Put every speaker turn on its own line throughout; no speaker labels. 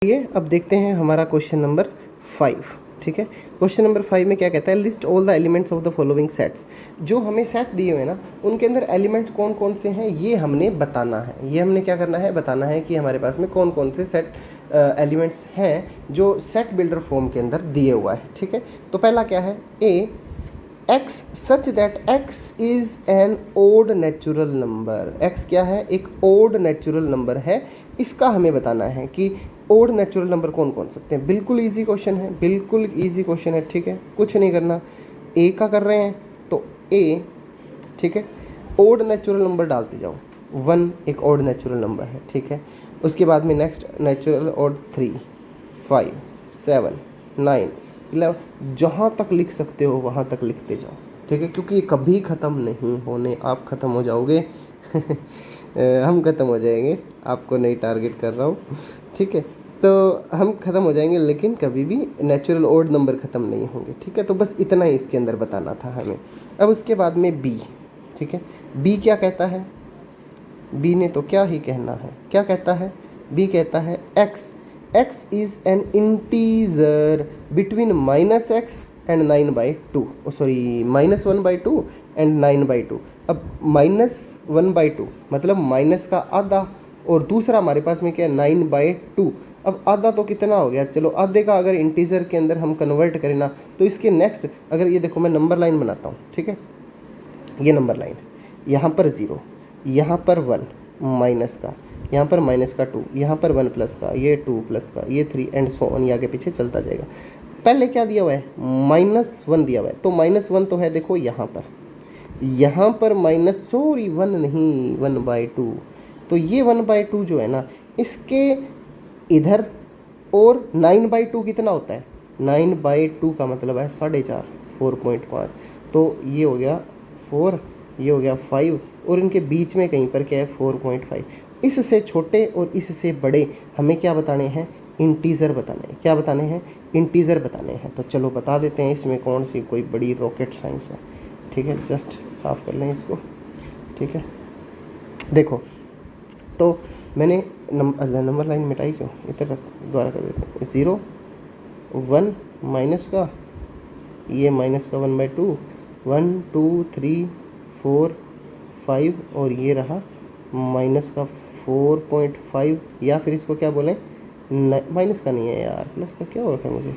ये अब देखते हैं हमारा क्वेश्चन नंबर 5। ठीक है, क्वेश्चन नंबर 5 में क्या कहता है, list all the elements of the following sets. जो हमें सेट दिए हुए ना उनके अंदर एलिमेंट्स कौन कौन से हैं ये हमने बताना है। ये हमने क्या करना है, बताना है कि हमारे पास में कौन कौन से सेट एलिमेंट्स हैं जो सेट बिल्डर फॉर्म के अंदर दिए हुआ है। ठीक है, तो पहला क्या है, a x such that x is an odd natural number. x क्या है, एक ओड नेचुरल नंबर है। इसका हमें बताना है कि ओड नेचुरल नंबर कौन कौन सकते हैं। बिल्कुल इजी क्वेश्चन है, बिल्कुल इजी क्वेश्चन है। ठीक है, कुछ नहीं करना, ए का कर रहे हैं तो ए, ठीक है, ओड नेचुरल नंबर डालते जाओ। 1 एक ओड नेचुरल नंबर है। ठीक है, उसके बाद में नेक्स्ट नेचुरल ओड 3, 5, 7, 9, 11, जहाँ तक लिख सकते हो वहाँ तक लिखते जाओ। ठीक है, क्योंकि ये कभी ख़त्म नहीं होने, आप ख़त्म हो जाओगे हम ख़त्म हो जाएंगे, आपको नहीं टारगेट कर रहा हूँ। ठीक है, तो हम ख़त्म हो जाएंगे लेकिन कभी भी नेचुरल ओड नंबर ख़त्म नहीं होंगे। ठीक है, तो बस इतना ही इसके अंदर बताना था हमें। अब उसके बाद में बी, ठीक है, बी क्या कहता है, बी ने तो क्या ही कहना है, क्या कहता है, बी कहता है x is N integer between -x and 9/2, sorry -1/2 and 9/2। अब -1/2 मतलब माइनस का आधा, और दूसरा हमारे पास में क्या है 9/2। अब आधा तो कितना हो गया, चलो आधे का अगर इंटीजर के अंदर हम कन्वर्ट करें ना तो इसके नेक्स्ट, अगर ये देखो मैं नंबर लाइन बनाता हूँ। ठीक है, ये नंबर लाइन, यहाँ पर 0, यहाँ पर 1 माइनस का, यहाँ पर माइनस का 2, यहाँ पर 1 प्लस का, ये 2 प्लस का, ये 3 एंड सो ऑन, ये आगे पीछे चलता जाएगा। पहले क्या दिया हुआ है, -1 दिया हुआ है, तो -1 तो है देखो यहाँ पर माइनस, सॉरी 1 नहीं 1/2, तो ये 1/2 जो है ना इसके इधर, और 9/2 कितना होता है, 9/2 का मतलब है 4.5, 4.5, तो ये हो गया 4, ये हो गया 5, और इनके बीच में कहीं पर क्या है 4.5। इससे छोटे और इससे बड़े हमें क्या बताने हैं, इंटीजर बताने हैं। क्या बताने हैं, इंटीजर बताने हैं। तो चलो बता देते हैं इसमें कौन सी कोई बड़ी रॉकेट साइंस है। ठीक है, जस्ट साफ़ कर लें इसको। ठीक है, देखो तो मैंने नंबर लाइन मिटाई क्यों, इधर दोबारा कर देते हैं। 0, 1 माइनस का, ये माइनस का 1/2, 1, 2, 3, 4, 5, और ये रहा माइनस का 4.5, या फिर इसको क्या बोलें, माइनस का नहीं है यार, प्लस का क्या हो रखा है मुझे।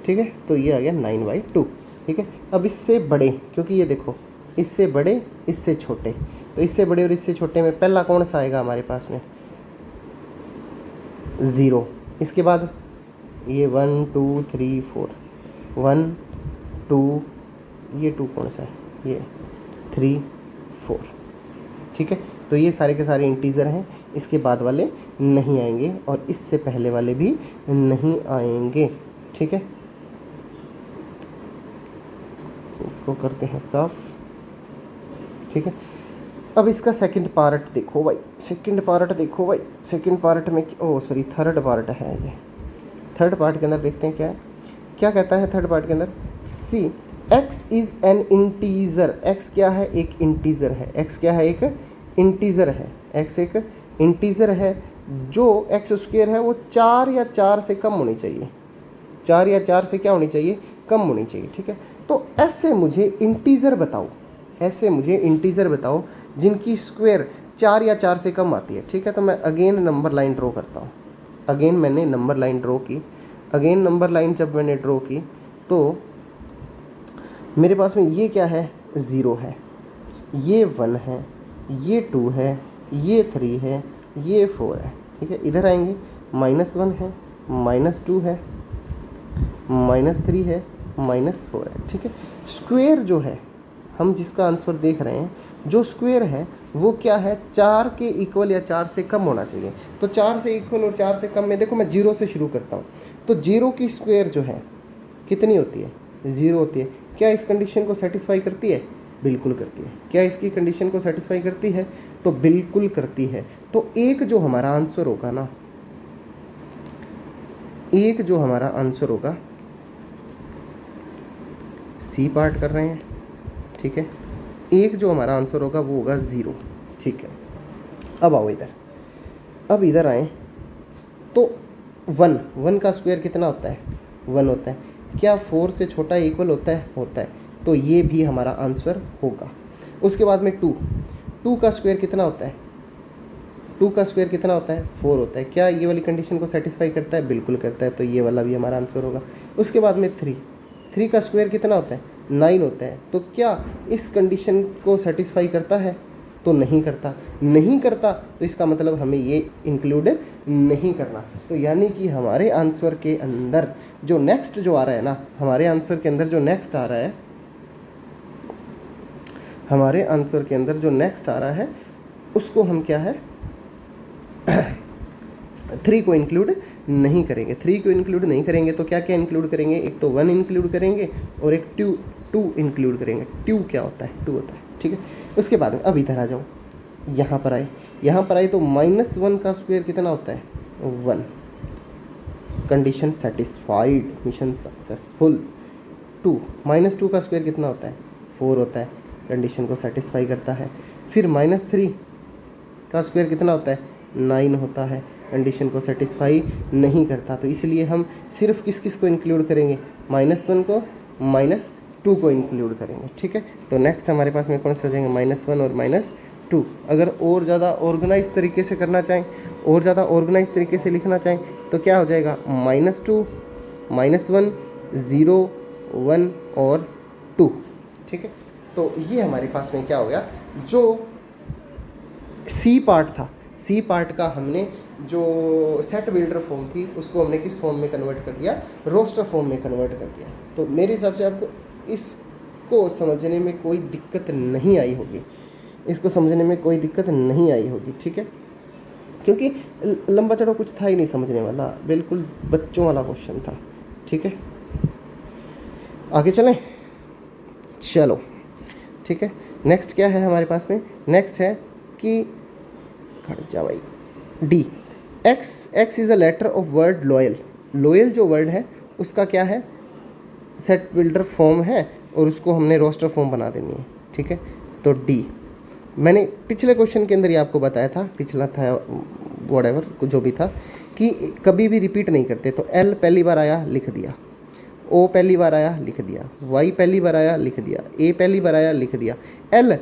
ठीक है, तो ये आ गया 9/2। ठीक है, अब इससे बड़े, क्योंकि ये देखो इससे बड़े इससे छोटे, तो इससे बड़े और इससे छोटे में पहला कौन सा आएगा हमारे पास में, 0। इसके बाद ये 1, 2, 3, 4, 1, 2, ये 2 कौन सा है, ये 3, 4। ठीक है, तो ये सारे के सारे इंटीजर हैं, इसके बाद वाले नहीं आएंगे और इससे पहले वाले भी नहीं आएंगे। ठीक है, इसको करते हैं साफ। ठीक है, अब इसका सेकंड पार्ट देखो भाई, सेकंड पार्ट देखो भाई, सेकंड पार्ट में, ओ सॉरी थर्ड पार्ट है ये। थर्ड पार्ट के अंदर देखते हैं क्या है, क्या कहता है थर्ड पार्ट के अंदर, सी x is N integer. x क्या है, एक इंटीजर है। x क्या है, एक इंटीजर है। x एक इंटीजर है जो x² है वो 4 या 4 से कम होनी चाहिए, 4 या 4 से क्या होनी चाहिए, कम होनी चाहिए। ठीक है, तो ऐसे मुझे इंटीजर बताओ, ऐसे मुझे इंटीजर बताओ जिनकी स्क्वायर 4 या 4 से कम आती है। ठीक है, तो मैं अगेन नंबर लाइन ड्रॉ करता हूँ। अगेन मैंने नंबर लाइन ड्रॉ की। अगेन नंबर लाइन जब मैंने ड्रॉ की तो मेरे पास में ये क्या है, 0 है, ये 1 है, ये 2 है, ये 3 है, ये 4 है। ठीक है, इधर आएंगे, -1 है, -2 है, -3 है, -4 है। ठीक है, स्क्वायर जो है, हम जिसका आंसर देख रहे हैं, जो स्क्वायर है वो क्या है, 4 के इक्वल या 4 से कम होना चाहिए। तो 4 से इक्वल और 4 से कम में देखो मैं 0 से शुरू करता हूँ, तो 0 की स्क्वायर जो है कितनी होती है, 0 होती है। क्या इस कंडीशन को सेटिस्फाई करती है, बिल्कुल करती है। क्या इसकी कंडीशन को सेटिस्फाई करती है, तो बिल्कुल करती है। तो एक जो हमारा आंसर होगा ना, एक जो हमारा आंसर होगा, सी पार्ट कर रहे हैं। ठीक है, एक जो हमारा आंसर होगा वो होगा 0। ठीक है, अब आओ इधर, अब इधर आए तो वन का स्क्वायर कितना होता है? 1 होता है। क्या 4 से छोटा इक्वल होता है? होता है। तो ये भी हमारा आंसर होगा। उसके बाद में 2 का स्क्वायर कितना होता है? 2 का स्क्वायर कितना होता है? 4 होता है। क्या ये वाली कंडीशन को सेटिस्फाई करता है? बिल्कुल करता है। तो ये वाला भी हमारा आंसर होगा। उसके बाद में 3 का स्क्वायर कितना होता है? 9 होता है। तो क्या इस कंडीशन को सेटिस्फाई करता है? तो नहीं करता। नहीं करता तो इसका मतलब हमें ये इंक्लूड नहीं करना। तो यानी कि हमारे आंसर के अंदर जो नेक्स्ट जो आ रहा है ना, हमारे आंसर के अंदर जो नेक्स्ट आ रहा है, हमारे आंसर के अंदर जो नेक्स्ट आ रहा है उसको हम क्या है 3 को इंक्लूड नहीं करेंगे। 3 को इंक्लूड नहीं करेंगे तो क्या क्या इंक्लूड करेंगे? एक तो 1 इंक्लूड करेंगे और एक 2 इंक्लूड करेंगे। 2 क्या होता है? 2 होता है। ठीक है। उसके बाद में अब इधर आ जाओ, यहाँ पर आए तो -1 का स्क्वायर कितना होता है? 1। Condition satisfied, mission successful. 2 का स्क्वायर कितना होता है? 4 होता है। कंडीशन को सेटिस्फाई करता है। फिर -3 का स्क्वायर कितना होता है? 9 होता है। कंडीशन को सेटिस्फाई नहीं करता। तो इसलिए हम सिर्फ किस किस को इंक्लूड करेंगे? -1 को, -2 को इंक्लूड करेंगे। ठीक है। तो नेक्स्ट हमारे पास में कौन से हो जाएंगे? -1 और -2। अगर और ज़्यादा ऑर्गेनाइज तरीके से करना चाहें, और ज़्यादा ऑर्गेनाइज तरीके से लिखना चाहें तो क्या हो जाएगा? -2, -1, 0, 1 और 2। ठीक है। तो ये हमारे पास में क्या हो गया? जो सी पार्ट था, सी पार्ट का हमने जो सेट बिल्डर फॉर्म थी उसको हमने किस फॉर्म में कन्वर्ट कर दिया? रोस्टर फॉर्म में कन्वर्ट कर दिया। तो मेरे हिसाब से आपको इसको समझने में कोई दिक्कत नहीं आई होगी, इसको समझने में कोई दिक्कत नहीं आई होगी। ठीक है। क्योंकि लंबा चौड़ा कुछ था ही नहीं समझने वाला, बिल्कुल बच्चों वाला क्वेश्चन था। ठीक है। आगे चलें, चलो। ठीक है। नेक्स्ट क्या है हमारे पास में? नेक्स्ट है कि खड़ जा भाई, D. X is a letter of word loyal. Loyal जो वर्ड है उसका क्या है? सेट बिल्डर फॉर्म है और उसको हमने रोस्टर फॉर्म बना देनी है। ठीक है। तो डी। मैंने पिछले क्वेश्चन के अंदर ये आपको बताया था, पिछला था व्हाटएवर जो भी था, कि कभी भी रिपीट नहीं करते। तो एल पहली बार आया लिख दिया, ओ पहली बार आया लिख दिया, वाई पहली बार आया लिख दिया, ए पहली बार आया लिख दिया, एल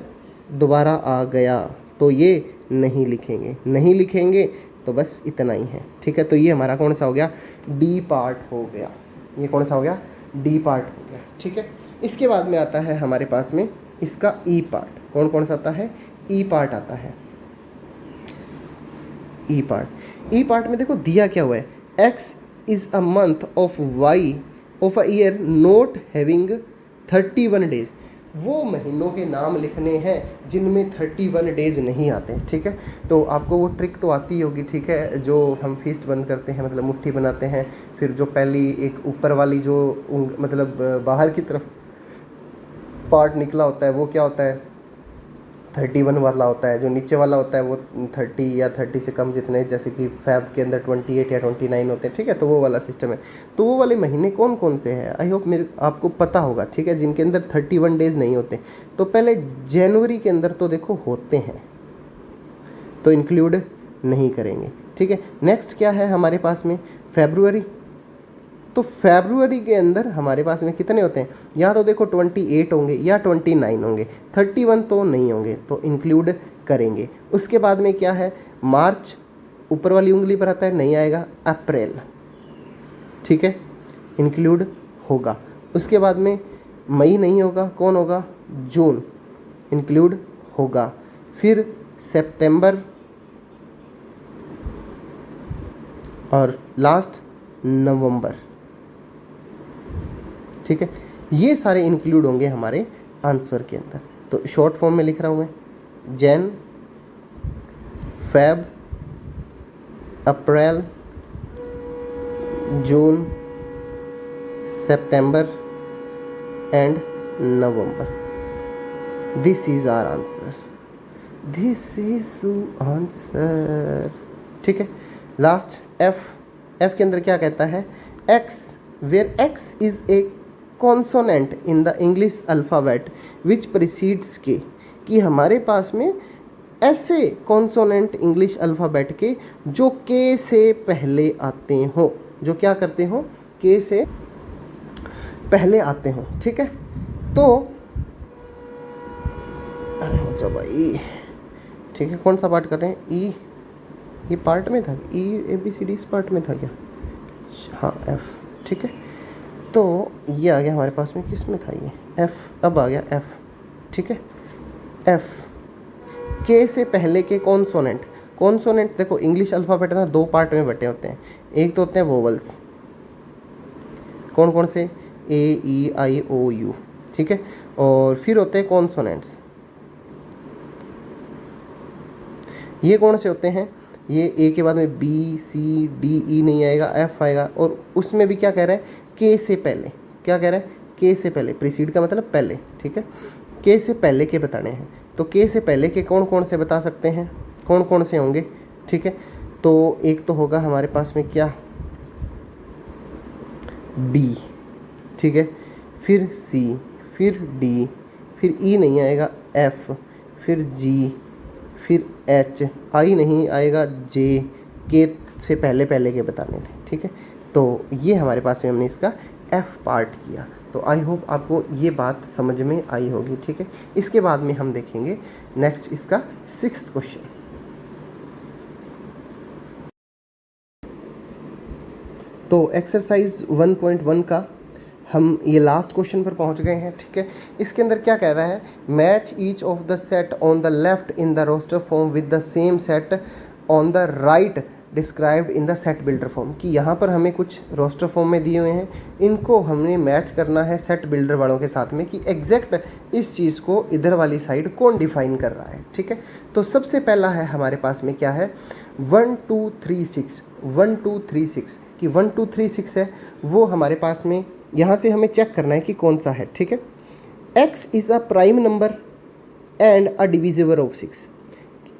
दोबारा आ गया तो ये नहीं लिखेंगे। नहीं लिखेंगे तो बस इतना ही है। ठीक है। तो ये हमारा कौन सा हो गया? डी पार्ट हो गया। ये कौन सा हो गया? डी पार्ट हो गया। ठीक है। इसके बाद में आता है हमारे पास में इसका ई पार्ट। कौन कौन सा आता है? ई पार्ट आता है। ई पार्ट। ई पार्ट में देखो दिया क्या हुआ है? X is a month of Y of a year not having 31 days. वो महीनों के नाम लिखने हैं जिनमें 31 डेज नहीं आते। ठीक है। तो आपको वो ट्रिक तो आती होगी। ठीक है। जो हम फीस्ट बंद करते हैं, मतलब मुट्ठी बनाते हैं, फिर जो पहली एक ऊपर वाली जो मतलब बाहर की तरफ पार्ट निकला होता है वो क्या होता है? 31 वाला होता है। जो नीचे वाला होता है वो 30 या 30 से कम जितने, जैसे कि फैब के अंदर 28 या 29 होते हैं। ठीक है। तो वो वाला सिस्टम है। तो वो वाले महीने कौन कौन से हैं? आई होप मेरे आपको पता होगा। ठीक है। जिनके अंदर 31 डेज नहीं होते। तो पहले जनवरी के अंदर तो देखो होते हैं, तो इंक्लूड नहीं करेंगे। ठीक है। नेक्स्ट क्या है हमारे पास में? फरवरी। तो फरवरी के अंदर हमारे पास में कितने होते हैं? या तो देखो 28 होंगे या 29 होंगे, 31 तो नहीं होंगे, तो इंक्लूड करेंगे। उसके बाद में क्या है? मार्च ऊपर वाली उंगली पर आता है, नहीं आएगा। अप्रैल, ठीक है, इंक्लूड होगा। उसके बाद में मई नहीं होगा, कौन होगा? जून इंक्लूड होगा। फिर सितंबर और लास्ट नवंबर। ठीक है। ये सारे इंक्लूड होंगे हमारे आंसर के अंदर। तो शॉर्ट फॉर्म में लिख रहा हूँ मैं, Jan, Feb, April, June, September and November. This is our answer, this is answer. ठीक है। लास्ट एफ के अंदर क्या कहता है? X, where X is a consonant in the English alphabet which precedes K, कि हमारे पास में ऐसे कॉन्सोनेंट इंग्लिश अल्फ़ाबेट के जो के से पहले आते हों। जो क्या करते हो, के से पहले आते हो, ठीक है। तो अरे हो जाओ भाई, ठीक है। कौन सा पार्ट कर रहे हैं, ई, ये पार्ट में था, ई ए बी सी डी इस पार्ट में था क्या, हाँ एफ, ठीक है। तो ये आ गया हमारे पास में, किस में था ये, एफ, अब आ गया एफ, ठीक है। एफ, के से पहले के कॉन्सोनेंट, कॉन्सोनेंट देखो इंग्लिश अल्फ़ाबेट ना दो पार्ट में बटे होते हैं, एक तो होते हैं वोवल्स, कौन कौन से, ए ई आई ओ यू, ठीक है, और फिर होते हैं कॉन्सोनेंट्स, ये कौन से होते हैं, ये ए के बाद में बी सी डी ई नहीं आएगा, एफ आएगा, और उसमें भी क्या कह रहा है, के से पहले, क्या कह रहा है, के से पहले, प्रीसीड का मतलब पहले, ठीक है, के से पहले के बताने हैं। तो के से पहले के कौन कौन से बता सकते हैं, कौन कौन से होंगे, ठीक है। तो एक तो होगा हमारे पास में क्या, बी, ठीक है, फिर सी, फिर डी, फिर ई नहीं आएगा, एफ, फिर जी, फिर एच, आई नहीं आएगा, जे, के से पहले पहले के बताने थे, ठीक है। तो ये हमारे पास में हमने इसका एफ पार्ट किया। तो आई होप आपको ये बात समझ में आई होगी, ठीक है। इसके बाद में हम देखेंगे नेक्स्ट इसका 6th क्वेश्चन। तो एक्सरसाइज 1.1 का हम ये लास्ट क्वेश्चन पर पहुंच गए हैं, ठीक है। इसके अंदर क्या कह रहा है, match each of the set on the left in the roster form with the same set on the right described in the set builder form, कि यहाँ पर हमें कुछ रोस्टर फॉर्म में दिए हुए हैं, इनको हमने मैच करना है सेट बिल्डर वालों के साथ में, कि एग्जैक्ट इस चीज़ को इधर वाली साइड कौन डिफाइन कर रहा है, ठीक है। तो सबसे पहला है हमारे पास में क्या है, 1 2 3 6, 1 2 3 6, कि 1 2 3 6 है, वो हमारे पास में यहाँ से हमें चेक करना है कि कौन सा है, ठीक है। x is a prime number and a divisible of 6,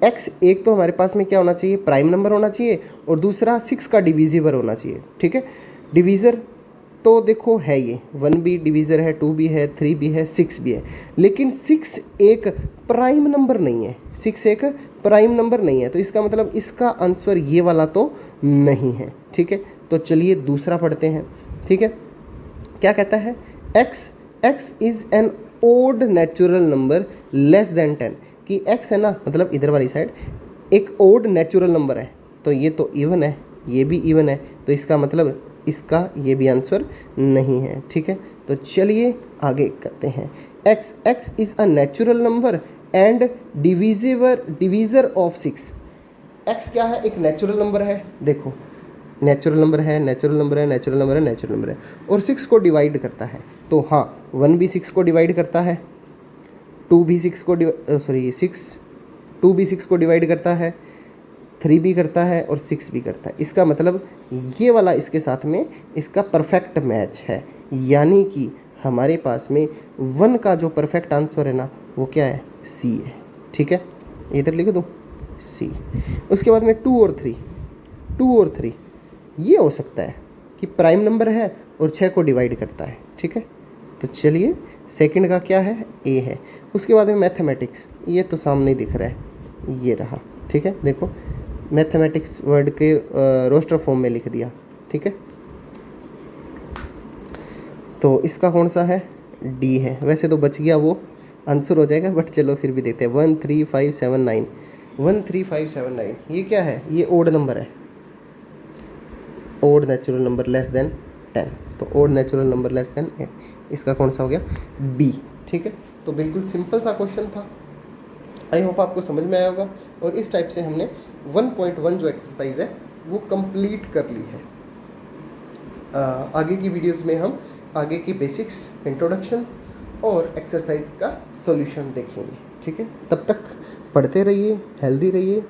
x एक तो हमारे पास में क्या होना चाहिए, प्राइम नंबर होना चाहिए, और दूसरा 6 का डिविजिबल होना चाहिए, ठीक है। डिवीज़र तो देखो है ये 1 भी डिवीज़र है, 2 भी है, 3 भी है, 6 भी है, लेकिन 6 एक प्राइम नंबर नहीं है, 6 एक प्राइम नंबर नहीं है, तो इसका मतलब इसका आंसर ये वाला तो नहीं है, ठीक है। तो चलिए दूसरा पढ़ते हैं, ठीक है। क्या कहता है, x is an odd natural number less than 10, कि x है ना, मतलब इधर वाली साइड एक ओड नेचुरल नंबर है, तो ये तो इवन है, ये भी इवन है, तो इसका मतलब इसका ये भी आंसर नहीं है, ठीक है। तो चलिए आगे करते हैं, x is a natural number and divisor of 6, x क्या है, एक नेचुरल नंबर है, देखो नेचुरल नंबर है, नेचुरल नंबर है, नेचुरल नंबर है, नेचुरल नंबर है, और 6 को डिवाइड करता है, तो हाँ 1 भी 6 को डिवाइड करता है, 2 भी 6 को 2 भी 6 को डिवाइड करता है, 3 भी करता है, और 6 भी करता है। इसका मतलब ये वाला इसके साथ में इसका परफेक्ट मैच है, यानी कि हमारे पास में 1 का जो परफेक्ट आंसर है ना, वो क्या है, सी है, ठीक है। इधर लिख दूँ सी। उसके बाद में 2 और 3 ये हो सकता है कि प्राइम नंबर है और 6 को डिवाइड करता है, ठीक है। तो चलिए सेकंड का क्या है, ए है। उसके बाद में मैथमेटिक्स, ये तो सामने दिख रहा है, ये रहा, ठीक है। देखो मैथमेटिक्स वर्ड के रोस्टर फॉर्म में लिख दिया, ठीक है। तो इसका कौन सा है, डी है। वैसे तो बच गया, वो आंसर हो जाएगा, बट चलो फिर भी देखते हैं। 1 3 5 7 9, 1 3 5 7 9, ये क्या है, ये ओड नंबर है, odd natural number less than 10, तो odd natural number less than 8, इसका कौन सा हो गया, बी, ठीक है। तो बिल्कुल सिंपल सा क्वेश्चन था, आई होप आपको समझ में आया होगा। और इस टाइप से हमने 1.1 जो एक्सरसाइज है वो कंप्लीट कर ली है। आगे की वीडियोस में हम आगे की बेसिक्स, इंट्रोडक्शंस और एक्सरसाइज का सॉल्यूशन देखेंगे, ठीक है। तब तक पढ़ते रहिए, हेल्दी रहिए,